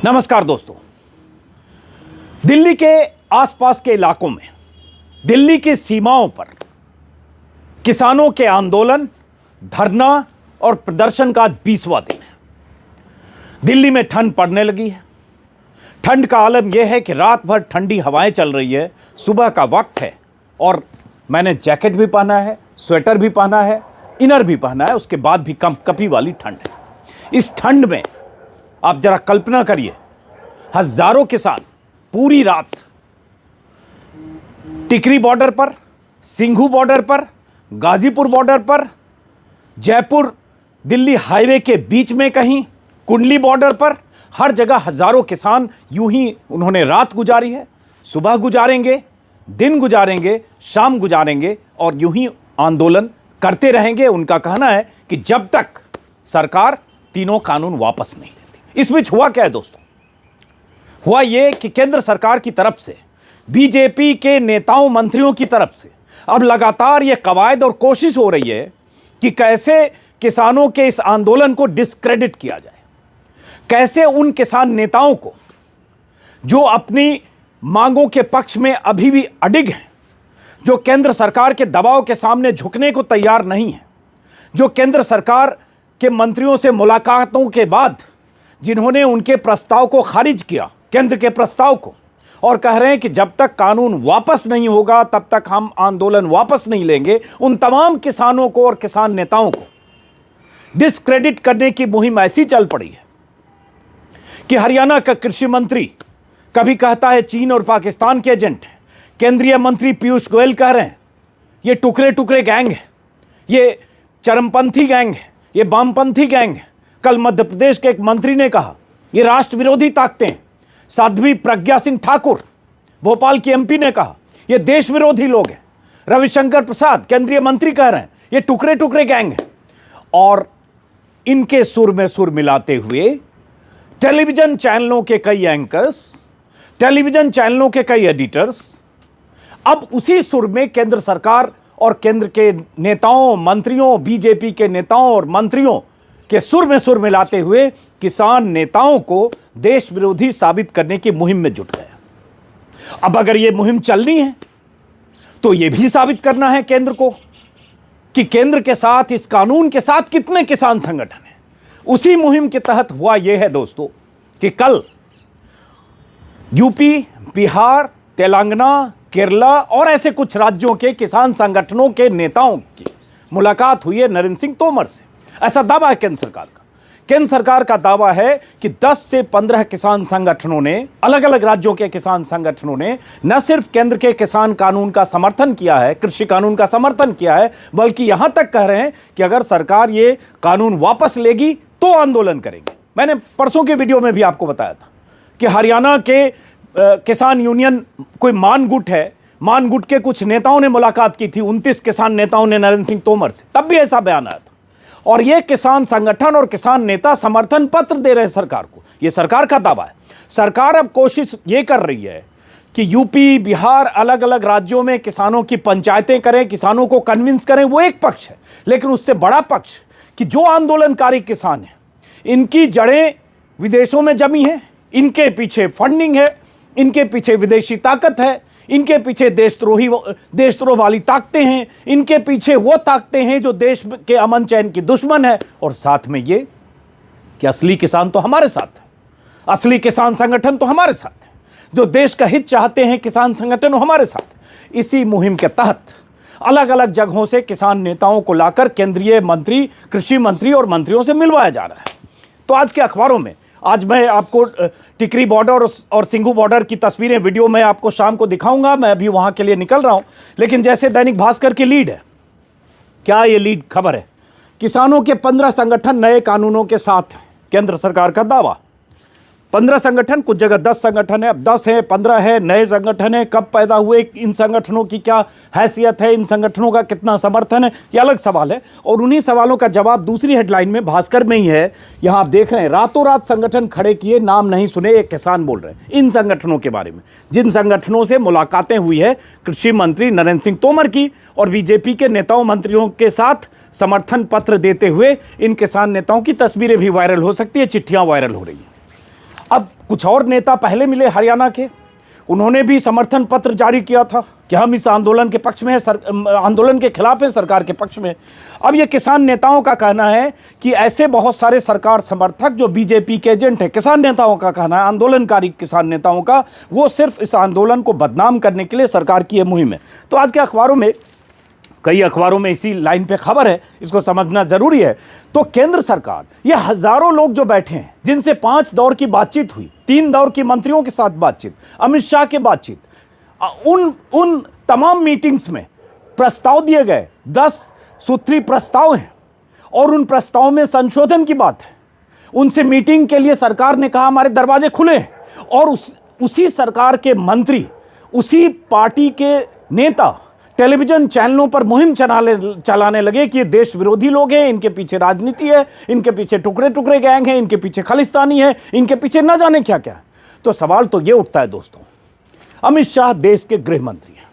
नमस्कार दोस्तों। दिल्ली के आसपास के इलाकों में, दिल्ली की सीमाओं पर किसानों के आंदोलन, धरना और प्रदर्शन का 20वां दिन है। दिल्ली में ठंड पड़ने लगी है। ठंड का आलम यह है कि रात भर ठंडी हवाएं चल रही है। सुबह का वक्त है और मैंने जैकेट भी पहना है, स्वेटर भी पहना है, इनर भी पहना है। उसके बाद भी कंपकपी वाली ठंड है। इस ठंड में आप जरा कल्पना करिए, हजारों किसान पूरी रात टिकरी बॉर्डर पर, सिंघू बॉर्डर पर, गाजीपुर बॉर्डर पर, जयपुर दिल्ली हाईवे के बीच में कहीं कुंडली बॉर्डर पर, हर जगह हजारों किसान यूं ही उन्होंने रात गुजारी है। सुबह गुजारेंगे, दिन गुजारेंगे, शाम गुजारेंगे और यूं ही आंदोलन करते रहेंगे। उनका कहना है कि जब तक सरकार तीनों कानून वापस नहीं लेती। इस बीच हुआ क्या है दोस्तों? हुआ यह कि केंद्र सरकार की तरफ से, बीजेपी के नेताओं मंत्रियों की तरफ से अब लगातार यह कवायद और कोशिश हो रही है कि कैसे किसानों के इस आंदोलन को डिस्क्रेडिट किया जाए, कैसे उन किसान नेताओं को जो अपनी मांगों के पक्ष में अभी भी अडिग हैं, जो केंद्र सरकार के दबाव के सामने झुकने को तैयार नहीं है, जो केंद्र सरकार के मंत्रियों से मुलाकातों के बाद जिन्होंने उनके प्रस्ताव को खारिज किया, केंद्र के प्रस्ताव को, और कह रहे हैं कि जब तक कानून वापस नहीं होगा तब तक हम आंदोलन वापस नहीं लेंगे, उन तमाम किसानों को और किसान नेताओं को डिस्क्रेडिट करने की मुहिम ऐसी चल पड़ी है कि हरियाणा का कृषि मंत्री कभी कहता है चीन और पाकिस्तान के एजेंट हैं। केंद्रीय मंत्री पीयूष गोयल कह रहे हैं ये टुकड़े टुकड़े गैंग है, ये चरमपंथी गैंग है, ये वामपंथी गैंग है। कल मध्य प्रदेश के एक मंत्री ने कहा ये राष्ट्र विरोधी ताकतें हैं। साध्वी प्रज्ञा सिंह ठाकुर भोपाल की एमपी ने कहा ये देश विरोधी लोग हैं। रविशंकर प्रसाद केंद्रीय मंत्री कह रहे हैं ये टुकड़े टुकड़े गैंग है। और इनके सुर में सुर मिलाते हुए टेलीविजन चैनलों के कई एंकर्स, टेलीविजन चैनलों के कई एडिटर्स अब उसी सुर में केंद्र सरकार और केंद्र के नेताओं, मंत्रियों, बीजेपी के नेताओं और मंत्रियों के सुर में सुर मिलाते हुए किसान नेताओं को देश विरोधी साबित करने की मुहिम में जुट गए। अब अगर यह मुहिम चलनी है तो यह भी साबित करना है केंद्र को कि केंद्र के साथ, इस कानून के साथ कितने किसान संगठन हैं। उसी मुहिम के तहत हुआ यह है दोस्तों कि कल यूपी, बिहार, तेलंगाना, केरला और ऐसे कुछ राज्यों के किसान संगठनों के नेताओं की मुलाकात हुई है नरेंद्र सिंह तोमर से। ऐसा दावा है केंद्र सरकार का। केंद्र सरकार का दावा है कि 10 से 15 किसान संगठनों ने, अलग अलग राज्यों के किसान संगठनों ने न सिर्फ केंद्र के किसान कानून का समर्थन किया है, कृषि कानून का समर्थन किया है, बल्कि यहां तक कह रहे हैं कि अगर सरकार ये कानून वापस लेगी तो आंदोलन करेंगे। मैंने परसों के वीडियो में भी आपको बताया था कि हरियाणा के किसान यूनियन कोई मानगुट है, मानगुट के कुछ नेताओं ने मुलाकात की थी 29 किसान नेताओं ने नरेंद्र सिंह तोमर से, तब भी ऐसा बयान आया था। और ये किसान संगठन और किसान नेता समर्थन पत्र दे रहे हैं सरकार को। ये सरकार का दावा है। सरकार अब कोशिश ये कर रही है कि यूपी, बिहार, अलग अलग राज्यों में किसानों की पंचायतें करें, किसानों को कन्विंस करें। वो एक पक्ष है, लेकिन उससे बड़ा पक्ष कि जो आंदोलनकारी किसान हैं इनकी जड़ें विदेशों में जमी हैं, इनके पीछे फंडिंग है, इनके पीछे विदेशी ताकत है, इनके पीछे देशद्रोह वाली ताकतें हैं, इनके पीछे वो ताकतें हैं जो देश के अमन चैन की दुश्मन है। और साथ में ये कि असली किसान तो हमारे साथ है, असली किसान संगठन तो हमारे साथ है, जो देश का हित चाहते हैं किसान संगठन वो हमारे साथ है। इसी मुहिम के तहत अलग अलग जगहों से किसान नेताओं को लाकर केंद्रीय मंत्री, कृषि मंत्री और मंत्रियों से मिलवाया जा रहा है। तो आज के अखबारों में, आज मैं आपको टिकरी बॉर्डर और सिंघू बॉर्डर की तस्वीरें, वीडियो में आपको शाम को दिखाऊंगा। मैं अभी वहां के लिए निकल रहा हूं। लेकिन जैसे दैनिक भास्कर की लीड है, क्या ये लीड खबर है? किसानों के 15 संगठन नए कानूनों के साथ, केंद्र सरकार का दावा। 15 संगठन, कुछ जगह 10 संगठन है, अब 10 है, 15 है, नए संगठन है। कब पैदा हुए, इन संगठनों की क्या हैसियत है, इन संगठनों का कितना समर्थन है, ये अलग सवाल है। और उन्हीं सवालों का जवाब दूसरी हेडलाइन में भास्कर में ही है। यहां आप देख रहे हैं, रातों रात संगठन खड़े किए, नाम नहीं सुने, एक किसान बोल रहे हैं इन संगठनों के बारे में, जिन संगठनों से मुलाकातें हुई है कृषि मंत्री नरेंद्र सिंह तोमर की, और बीजेपी के नेताओं मंत्रियों के साथ समर्थन पत्र देते हुए इन किसान नेताओं की तस्वीरें भी वायरल हो सकती है, चिट्ठियां वायरल हो रही हैं। अब कुछ और नेता पहले मिले हरियाणा के, उन्होंने भी समर्थन पत्र जारी किया था कि हम इस आंदोलन के पक्ष में है, आंदोलन के खिलाफ है, सरकार के पक्ष में। अब ये किसान नेताओं का कहना है कि ऐसे बहुत सारे सरकार समर्थक जो बीजेपी के एजेंट हैं, किसान नेताओं का कहना है, आंदोलनकारी किसान नेताओं का, वो सिर्फ इस आंदोलन को बदनाम करने के लिए सरकार की ये मुहिम है। तो आज के अखबारों में, कई अखबारों में इसी लाइन पे खबर है, इसको समझना जरूरी है। तो केंद्र सरकार, ये हजारों लोग जो बैठे हैं, जिनसे 5 दौर की बातचीत हुई, 3 दौर की मंत्रियों के साथ बातचीत, अमित शाह की बातचीत, उन तमाम मीटिंग्स में प्रस्ताव दिए गए, 10 सूत्री प्रस्ताव हैं और उन प्रस्ताव में संशोधन की बात है। उनसे मीटिंग के लिए सरकार ने कहा हमारे दरवाजे खुले हैं, और उसी सरकार के मंत्री, उसी पार्टी के नेता टेलीविजन चैनलों पर मुहिम चलाने लगे कि ये देश विरोधी लोग हैं, इनके पीछे राजनीति है, इनके पीछे टुकड़े टुकड़े गैंग हैं, इनके पीछे खालिस्तानी है, इनके पीछे न जाने क्या क्या। तो सवाल तो ये उठता है दोस्तों, अमित शाह देश के गृह मंत्री हैं,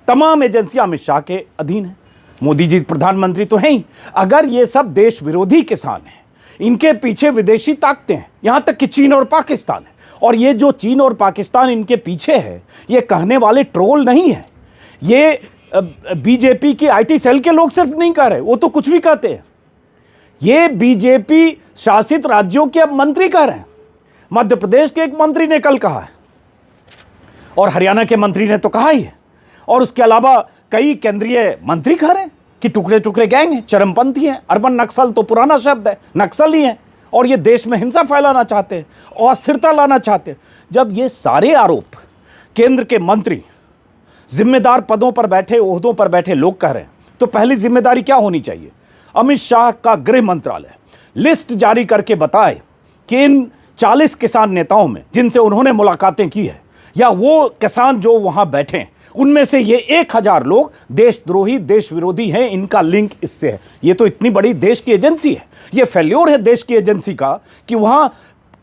तमाम एजेंसियां अमित शाह के अधीन हैं, मोदी जी प्रधानमंत्री तो हैं ही। अगर ये सब देश विरोधी किसान हैं, इनके पीछे विदेशी ताकतें हैं, यहां तक कि चीन और पाकिस्तान है, और ये जो चीन और पाकिस्तान इनके पीछे है, ये कहने वाले ट्रोल नहीं है, ये बीजेपी की आईटी सेल के लोग सिर्फ नहीं कह रहे, वो तो कुछ भी कहते हैं, ये बीजेपी शासित राज्यों के अब मंत्री कह रहे हैं। मध्य प्रदेश के एक मंत्री ने कल कहा है, और हरियाणा के मंत्री ने तो कहा ही है, और उसके अलावा कई केंद्रीय मंत्री कह रहे हैं कि टुकड़े टुकड़े गैंग हैं, चरमपंथी हैं, अर्बन नक्सल तो पुराना शब्द है, नक्सल ही है, और ये देश में हिंसा फैलाना चाहते हैं, अस्थिरता लाना चाहते हैं। जब ये सारे आरोप केंद्र के मंत्री, जिम्मेदार पदों पर बैठे, ओहदों पर बैठे लोग कह रहे हैं, तो पहली जिम्मेदारी क्या होनी चाहिए? अमित शाह का गृह मंत्रालय लिस्ट जारी करके बताए कि इन 40 किसान नेताओं में जिनसे उन्होंने मुलाकातें की है, या वो किसान जो वहां बैठे हैं, उनमें से ये 1000 लोग देशद्रोही, देश विरोधी हैं, इनका लिंक इससे है। ये तो इतनी बड़ी देश की एजेंसी है, ये फेल्योर है देश की एजेंसी का कि वहां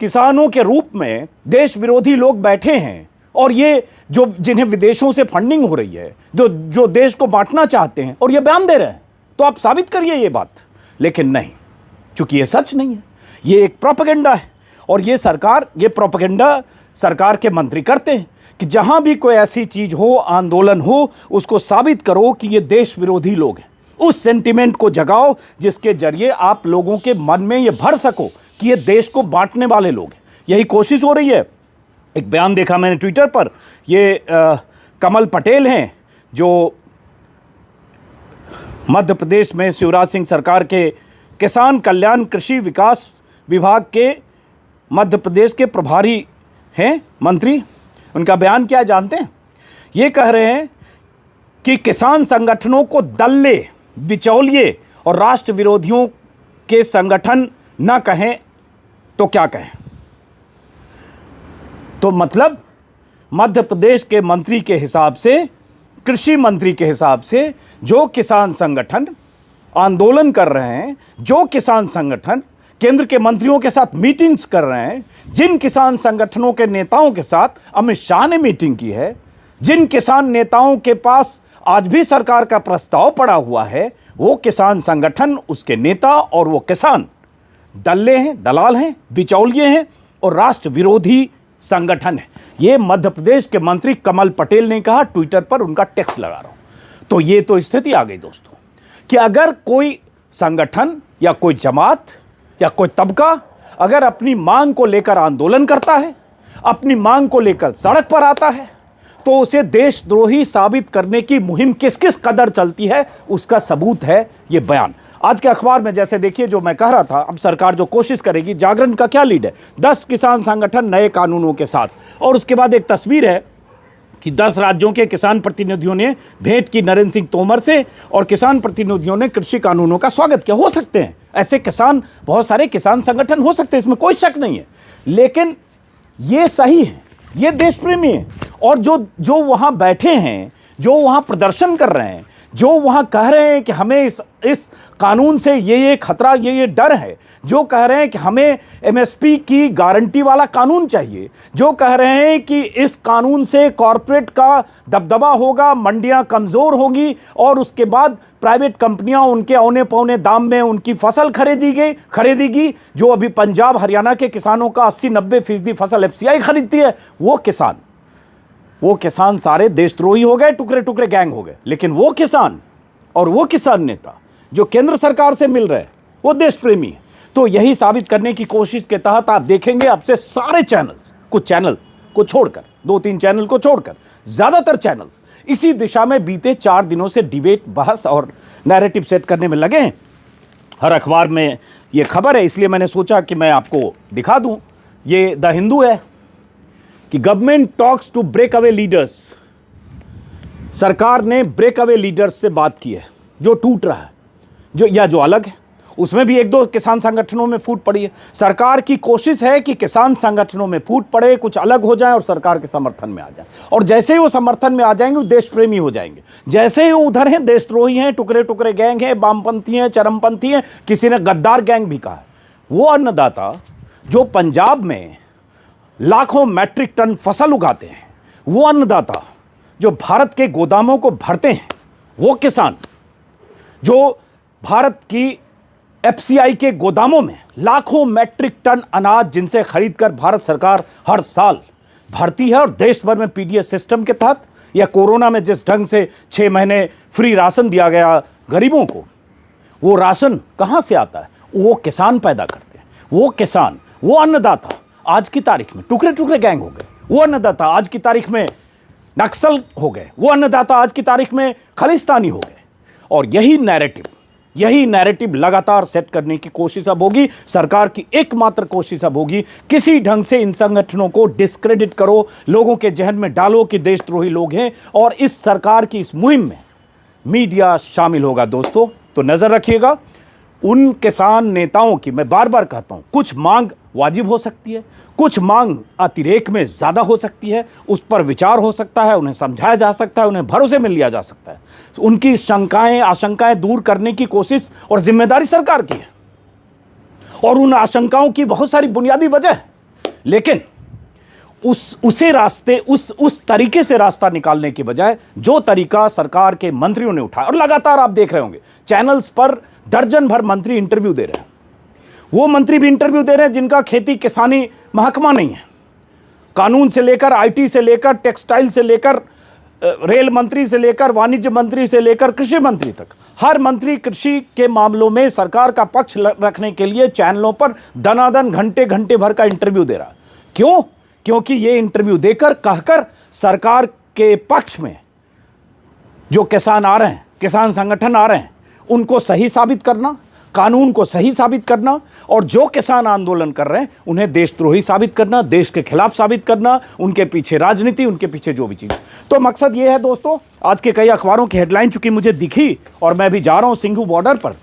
किसानों के रूप में देश विरोधी लोग बैठे हैं, और ये जो जिन्हें विदेशों से फंडिंग हो रही है, जो देश को बांटना चाहते हैं, और ये बयान दे रहे हैं, तो आप साबित करिए ये बात। लेकिन नहीं, चूंकि ये सच नहीं है, ये एक प्रोपेगेंडा है, और ये प्रोपेगेंडा सरकार के मंत्री करते हैं कि जहां भी कोई ऐसी चीज हो, आंदोलन हो, उसको साबित करो कि ये देश विरोधी लोग हैं, उस सेंटिमेंट को जगाओ जिसके जरिए आप लोगों के मन में ये भर सको कि ये देश को बांटने वाले लोग हैं। यही कोशिश हो रही है। एक बयान देखा मैंने ट्विटर पर, ये कमल पटेल हैं जो मध्य प्रदेश में शिवराज सिंह सरकार के किसान कल्याण कृषि विकास विभाग के मध्य प्रदेश के प्रभारी हैं मंत्री। उनका बयान क्या जानते हैं? ये कह रहे हैं कि किसान संगठनों को दल्ले, बिचौलिए और राष्ट्र विरोधियों के संगठन न कहें तो क्या कहें। तो मतलब मध्य प्रदेश के मंत्री के हिसाब से, कृषि मंत्री के हिसाब से, जो किसान संगठन आंदोलन कर रहे हैं, जो किसान संगठन केंद्र के मंत्रियों के साथ मीटिंग्स कर रहे हैं, जिन किसान संगठनों के नेताओं के साथ अमित शाह ने मीटिंग की है, जिन किसान नेताओं के पास आज भी सरकार का प्रस्ताव पड़ा हुआ है, वो किसान संगठन, उसके नेता और वो किसान दल्ले हैं, दलाल हैं, बिचौलिए हैं और राष्ट्र विरोधी संगठन है। ये मध्य प्रदेश के मंत्री कमल पटेल ने कहा, ट्विटर पर उनका टेक्स्ट लगा रहा हूं। तो ये तो स्थिति आ गई दोस्तों कि अगर कोई संगठन या कोई जमात या कोई तबका अगर अपनी मांग को लेकर आंदोलन करता है, अपनी मांग को लेकर सड़क पर आता है, तो उसे देशद्रोही साबित करने की मुहिम किस किस कदर चलती है, उसका सबूत है ये बयान। आज के अखबार में जैसे देखिए, जो मैं कह रहा था, अब सरकार जो कोशिश करेगी, जागरण का क्या लीड है, 10 किसान संगठन नए कानूनों के साथ, और उसके बाद एक तस्वीर है कि 10 राज्यों के किसान प्रतिनिधियों ने भेंट की नरेंद्र सिंह तोमर से, और किसान प्रतिनिधियों ने कृषि कानूनों का स्वागत किया। हो सकते हैं ऐसे किसान, बहुत सारे किसान संगठन हो सकते हैं, इसमें कोई शक नहीं है, लेकिन ये सही है, ये देश प्रेमी है। और जो वहां बैठे हैं, जो वहां प्रदर्शन कर रहे हैं, जो वहाँ कह रहे हैं कि हमें इस कानून से ये खतरा, ये डर है, जो कह रहे हैं कि हमें एमएसपी की गारंटी वाला कानून चाहिए, जो कह रहे हैं कि इस कानून से कॉरपोरेट का दबदबा होगा, मंडियां कमज़ोर होंगी और उसके बाद प्राइवेट कंपनियां उनके औने पौने दाम में उनकी फसल खरीदेगी। जो अभी पंजाब हरियाणा के किसानों का 80-90% फसल एफसीआई खरीदती है, वो किसान सारे देशद्रोही हो गए, टुकड़े टुकड़े गैंग हो गए। लेकिन वो किसान और वो किसान नेता जो केंद्र सरकार से मिल रहे हैं, वो देश प्रेमी है। तो यही साबित करने की कोशिश के तहत आप देखेंगे अब से सारे चैनल्स, कुछ चैनल को छोड़कर, 2-3 चैनल को छोड़कर ज़्यादातर चैनल्स इसी दिशा में बीते 4 दिनों से डिबेट, बहस और नैरेटिव सेट करने में लगे हैं। हर अखबार में ये खबर है, इसलिए मैंने सोचा कि मैं आपको दिखा दूं। ये द हिंदू है कि government talks to break away leaders. सरकार ने ब्रेक अवे लीडर्स से बात की है, जो टूट रहा है, जो अलग है। उसमें भी 1-2 किसान संगठनों में फूट पड़ी है। सरकार की कोशिश है कि किसान संगठनों में फूट पड़े, कुछ अलग हो जाए और सरकार के समर्थन में आ जाए। और जैसे ही वो समर्थन में आ जाएंगे, वो देश प्रेमी हो जाएंगे। जैसे ही वो उधर हैं, देशद्रोही हैं, टुकड़े टुकड़े गैंग हैं, वामपंथी हैं, चरमपंथी हैं, किसी ने गद्दार गैंग भी कहा है। वो अन्नदाता जो पंजाब में लाखों मैट्रिक टन फसल उगाते हैं, वो अन्नदाता जो भारत के गोदामों को भरते हैं, वो किसान जो भारत की एफसीआई के गोदामों में लाखों मैट्रिक टन अनाज जिनसे खरीदकर भारत सरकार हर साल भरती है, और देश भर में पीडीएस सिस्टम के तहत या कोरोना में जिस ढंग से 6 महीने फ्री राशन दिया गया गरीबों को, वो राशन कहां से आता है? वो किसान पैदा करते हैं। वो किसान, वो अन्नदाता आज की तारीख में टुकड़े टुकड़े गैंग हो गए। वो अन्नदाता आज की तारीख में नक्सल हो गए। वो अन्नदाता आज की तारीख में खालिस्तानी हो गए। और यही नैरेटिव लगातार सेट करने की कोशिश अब होगी। सरकार की एकमात्र कोशिश अब होगी किसी ढंग से इन संगठनों को डिस्क्रेडिट करो, लोगों के जहन में डालो कि देशद्रोही लोग हैं। और इस सरकार की इस मुहिम में मीडिया शामिल होगा दोस्तों। तो नजर रखिएगा उन किसान नेताओं की। मैं बार बार कहता हूं, कुछ मांग वाजिब हो सकती है, कुछ मांग अतिरेक में ज़्यादा हो सकती है, उस पर विचार हो सकता है, उन्हें समझाया जा सकता है, उन्हें भरोसे में लिया जा सकता है। उनकी शंकाएं, आशंकाएं दूर करने की कोशिश और जिम्मेदारी सरकार की है, और उन आशंकाओं की बहुत सारी बुनियादी वजह है। लेकिन उस तरीके से रास्ता निकालने की बजाय जो तरीका सरकार के मंत्रियों ने उठाया, और लगातार आप देख रहे होंगे चैनल्स पर दर्जन भर मंत्री इंटरव्यू दे रहे हैं। वो मंत्री भी इंटरव्यू दे रहे हैं जिनका खेती किसानी महकमा नहीं है। कानून से लेकर, आईटी से लेकर, टेक्सटाइल से लेकर, रेल मंत्री से लेकर, वाणिज्य मंत्री से लेकर कृषि मंत्री तक, हर मंत्री कृषि के मामलों में सरकार का पक्ष रखने के लिए चैनलों पर दनादन घंटे भर का इंटरव्यू दे रहा है। क्यों? क्योंकि ये इंटरव्यू देकर, कहकर सरकार के पक्ष में जो किसान आ रहे हैं, किसान संगठन आ रहे हैं, उनको सही साबित करना, कानून को सही साबित करना, और जो किसान आंदोलन कर रहे हैं उन्हें देशद्रोही साबित करना, देश के खिलाफ साबित करना, उनके पीछे राजनीति, उनके पीछे जो भी चीज़। तो मकसद ये है दोस्तों, आज के कई अखबारों की हेडलाइन चूंकि मुझे दिखी, और मैं भी जा रहा हूँ सिंघू बॉर्डर पर,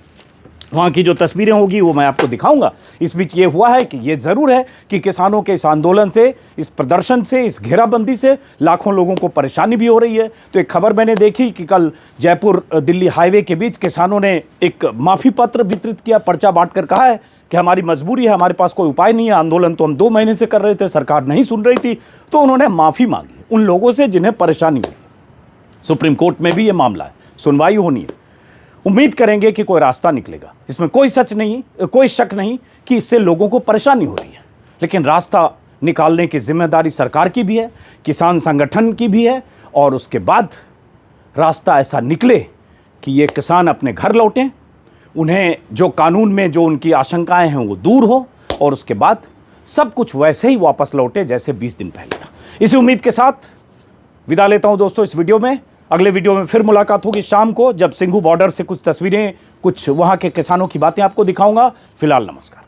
वहाँ की जो तस्वीरें होगी वो मैं आपको दिखाऊंगा। इस बीच ये हुआ है कि ये ज़रूर है कि किसानों के इस आंदोलन से, इस प्रदर्शन से, इस घेराबंदी से लाखों लोगों को परेशानी भी हो रही है। तो एक खबर मैंने देखी कि कल जयपुर दिल्ली हाईवे के बीच किसानों ने एक माफ़ी पत्र वितरित किया, पर्चा बांट कर कहा है कि हमारी मजबूरी है, हमारे पास कोई उपाय नहीं है, आंदोलन तो हम 2 महीने से कर रहे थे, सरकार नहीं सुन रही थी। तो उन्होंने माफ़ी मांगी उन लोगों से जिन्हें परेशानी हुई। सुप्रीम कोर्ट में भी ये मामला है, सुनवाई होनी है। उम्मीद करेंगे कि कोई रास्ता निकलेगा। इसमें कोई शक नहीं कि इससे लोगों को परेशानी हो रही है, लेकिन रास्ता निकालने की जिम्मेदारी सरकार की भी है, किसान संगठन की भी है, और उसके बाद रास्ता ऐसा निकले कि ये किसान अपने घर लौटें, उन्हें जो कानून में जो उनकी आशंकाएं हैं वो दूर हो, और उसके बाद सब कुछ वैसे ही वापस लौटे जैसे 20 दिन पहले था। इसी उम्मीद के साथ विदा लेता हूं दोस्तों इस वीडियो में। अगले वीडियो में फिर मुलाकात होगी शाम को, जब सिंघू बॉर्डर से कुछ तस्वीरें, कुछ वहाँ के किसानों की बातें आपको दिखाऊंगा। फिलहाल नमस्कार।